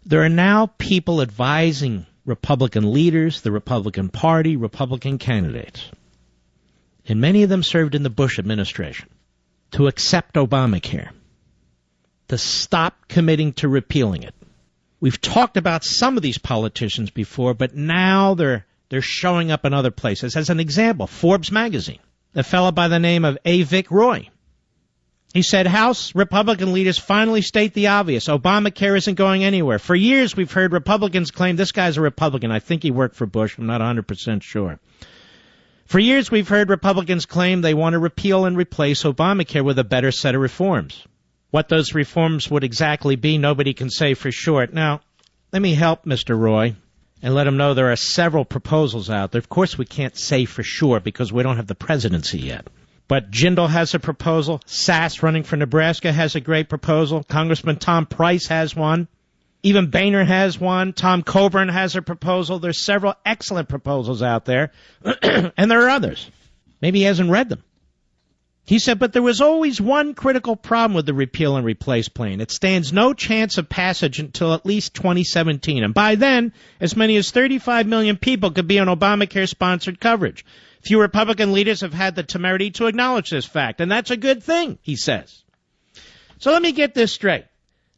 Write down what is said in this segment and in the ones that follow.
There are now people advising Republican leaders, the Republican Party, Republican candidates, and many of them served in the Bush administration, to accept Obamacare, to stop committing to repealing it. We've talked about some of these politicians before, but now they're showing up in other places. As an example, Forbes magazine, a fellow by the name of A. Vic Roy. He said, House Republican leaders finally state the obvious. Obamacare isn't going anywhere. For years, we've heard Republicans claim, this guy's a Republican. I think he worked for Bush. I'm not 100% sure. For years, we've heard Republicans claim they want to repeal and replace Obamacare with a better set of reforms. What those reforms would exactly be, nobody can say for sure. Now, let me help Mr. Roy and let him know there are several proposals out there. Of course, we can't say for sure because we don't have the presidency yet. But Jindal has a proposal. Sass, running for Nebraska, has a great proposal. Congressman Tom Price has one. Even Boehner has one. Tom Coburn has a proposal. There's several excellent proposals out there. And there are others. Maybe he hasn't read them. He said, but there was always one critical problem with the repeal and replace plan. It stands no chance of passage until at least 2017. And by then, as many as 35 million people could be on Obamacare-sponsored coverage. Few Republican leaders have had the temerity to acknowledge this fact, and that's a good thing, he says. So let me get this straight.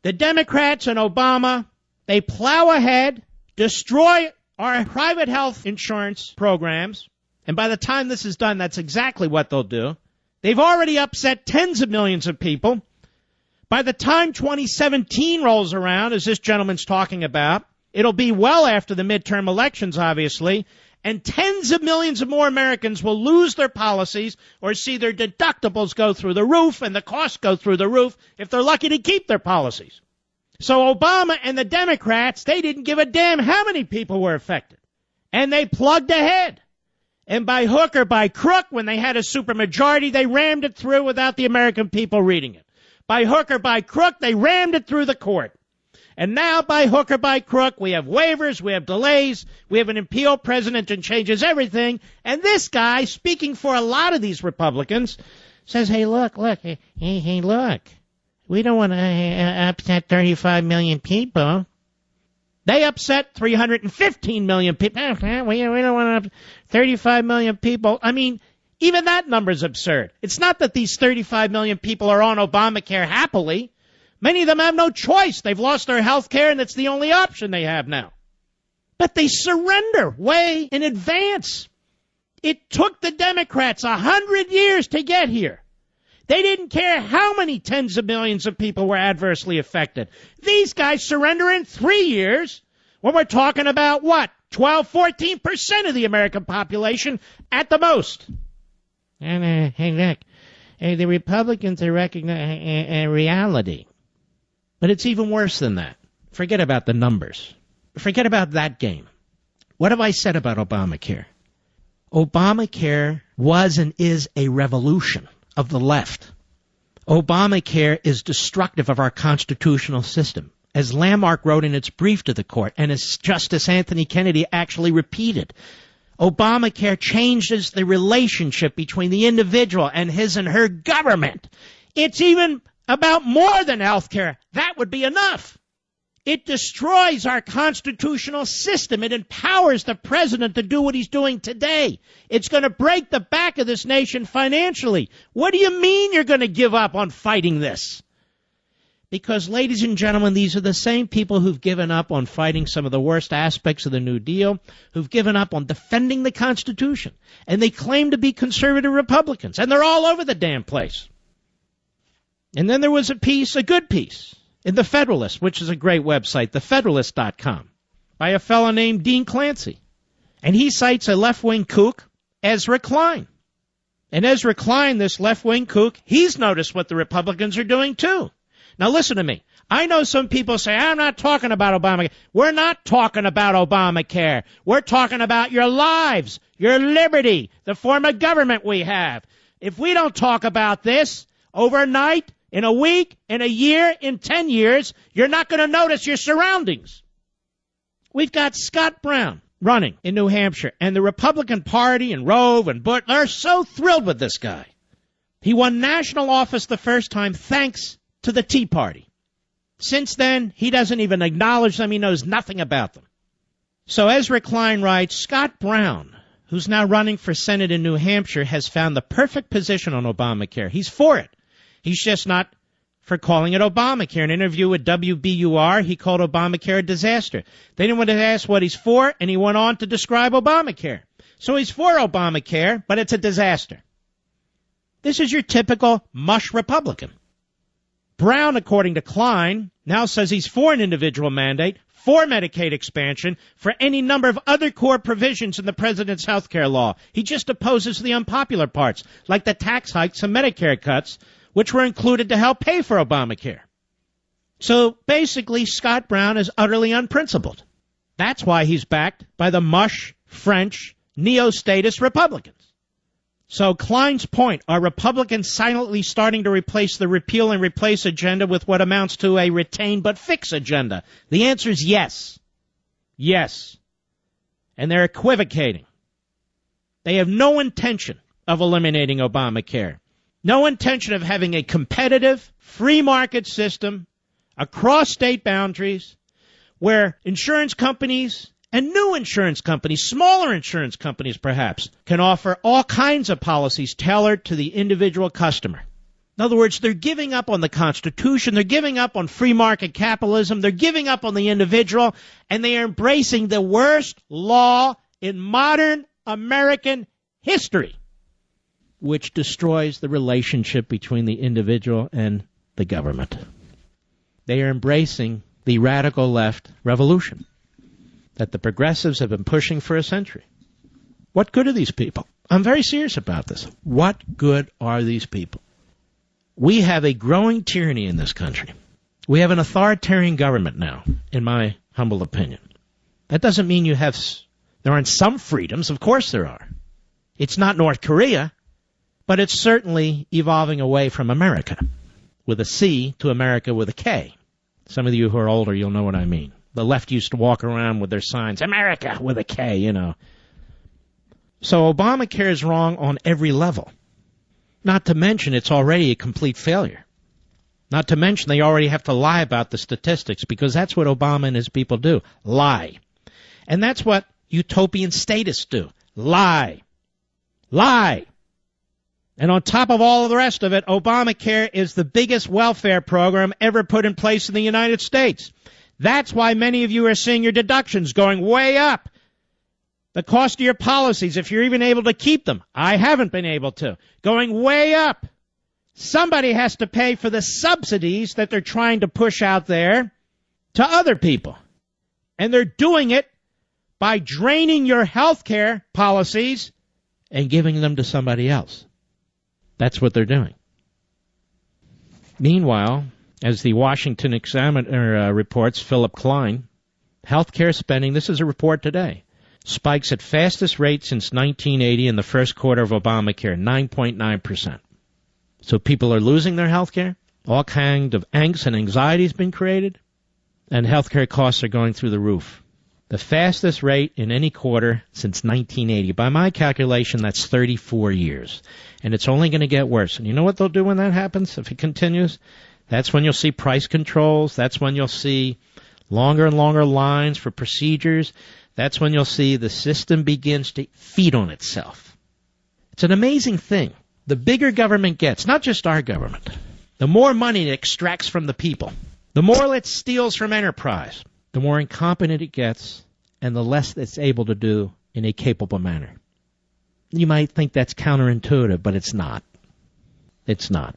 The Democrats and Obama, they plow ahead, destroy our private health insurance programs, and by the time this is done, that's exactly what they'll do. They've already upset tens of millions of people. By the time 2017 rolls around, as this gentleman's talking about, it'll be well after the midterm elections, obviously, and tens of millions of more Americans will lose their policies or see their deductibles go through the roof and the costs go through the roof if they're lucky to keep their policies. So Obama and the Democrats, they didn't give a damn how many people were affected. And they plugged ahead. And by hook or by crook, when they had a supermajority, they rammed it through without the American people reading it. By hook or by crook, they rammed it through the court. And now, by hook or by crook, we have waivers, we have delays, we have an impeached president that changes everything. And this guy, speaking for a lot of these Republicans, says, hey, look, look, we don't want to upset 35 million people. They upset 315 million people. We don't want to 35 million people. I mean, even that number's absurd. It's not that these 35 million people are on Obamacare happily. Many of them have no choice. They've lost their health care, and it's the only option they have now. But they surrender way in advance. It took the Democrats 100 years to get here. They didn't care how many tens of millions of people were adversely affected. These guys surrender in 3 years when we're talking about, what, 12, 14% of the American population at the most. And, hey, look, the Republicans are recognizing reality. But it's even worse than that. Forget about the numbers. Forget about that game. What have I said about Obamacare? Obamacare was and is a revolution of the left. Obamacare is destructive of our constitutional system. As Lamarck wrote in its brief to the court, and as Justice Anthony Kennedy actually repeated, Obamacare changes the relationship between the individual and his and her government. It's even about more than health care. That would be enough. It destroys our constitutional system. It empowers the president to do what he's doing today. It's going to break the back of this nation financially. What do you mean you're going to give up on fighting this? Because, ladies and gentlemen, these are the same people who've given up on fighting some of the worst aspects of the New Deal, who've given up on defending the Constitution. And they claim to be conservative Republicans. And they're all over the damn place. And then there was a piece, a good piece, in The Federalist, which is a great website, thefederalist.com, by a fellow named Dean Clancy. And he cites a left-wing kook, Ezra Klein. And Ezra Klein, this left-wing kook, he's noticed what the Republicans are doing too. Now listen to me. I know some people say, I'm not talking about Obamacare. We're not talking about Obamacare. We're talking about your lives, your liberty, the form of government we have. If we don't talk about this overnight, in a week, in a year, in 10 years, you're not going to notice your surroundings. We've got Scott Brown running in New Hampshire, and the Republican Party and Rove and Bush, they're so thrilled with this guy. He won national office the first time thanks to the Tea Party. Since then, he doesn't even acknowledge them. He knows nothing about them. So Ezra Klein writes, Scott Brown, who's now running for Senate in New Hampshire, has found the perfect position on Obamacare. He's for it. He's just not for calling it Obamacare. In an interview with WBUR, he called Obamacare a disaster. They didn't want to ask what he's for, and he went on to describe Obamacare. So he's for Obamacare, but it's a disaster. This is your typical mush Republican. Brown, according to Klein, now says he's for an individual mandate, for Medicaid expansion, for any number of other core provisions in the president's health care law. He just opposes the unpopular parts, like the tax hikes and Medicare cuts, which were included to help pay for Obamacare. So basically, Scott Brown is utterly unprincipled. That's why he's backed by the mush, French, neo-statist Republicans. So Klein's point, are Republicans silently starting to replace the repeal and replace agenda with what amounts to a retain but fix agenda? The answer is yes. Yes. And they're equivocating. They have no intention of eliminating Obamacare. No intention of having a competitive, free market system across state boundaries where insurance companies and new insurance companies, smaller insurance companies perhaps, can offer all kinds of policies tailored to the individual customer. In other words, they're giving up on the Constitution, they're giving up on free market capitalism, they're giving up on the individual, and they are embracing the worst law in modern American history, which destroys the relationship between the individual and the government. They are embracing the radical left revolution that the progressives have been pushing for a century. What good are these people? I'm very serious about this. What good are these people? We have a growing tyranny in this country. We have an authoritarian government now, in my humble opinion. That doesn't mean there aren't some freedoms. Of course there are. It's not North Korea, but it's certainly evolving away from America with a C to America with a K. Some of you who are older, you'll know what I mean. The left used to walk around with their signs, America with a K, you know. So Obamacare is wrong on every level. Not to mention it's already a complete failure. Not to mention they already have to lie about the statistics because that's what Obama and his people do, lie. And that's what utopian statists do, lie. Lie. And on top of all of the rest of it, Obamacare is the biggest welfare program ever put in place in the United States. That's why many of you are seeing your deductions going way up. The cost of your policies, if you're even able to keep them, I haven't been able to, going way up. Somebody has to pay for the subsidies that they're trying to push out there to other people. And they're doing it by draining your health care policies and giving them to somebody else. That's what they're doing. Meanwhile, as the Washington Examiner reports, Philip Klein, healthcare spending, this is a report today, spikes at fastest rate since 1980 in the first quarter of Obamacare, 9.9%. So people are losing their healthcare. All kinds of angst and anxiety has been created, and healthcare costs are going through the roof. The fastest rate in any quarter since 1980. By my calculation, that's 34 years. And it's only going to get worse. And you know what they'll do when that happens, if it continues? That's when you'll see price controls. That's when you'll see longer and longer lines for procedures. That's when you'll see the system begins to feed on itself. It's an amazing thing. The bigger government gets, not just our government, the more money it extracts from the people, the more it steals from enterprise, the more incompetent it gets, and the less it's able to do in a capable manner. You might think that's counterintuitive, but it's not. It's not.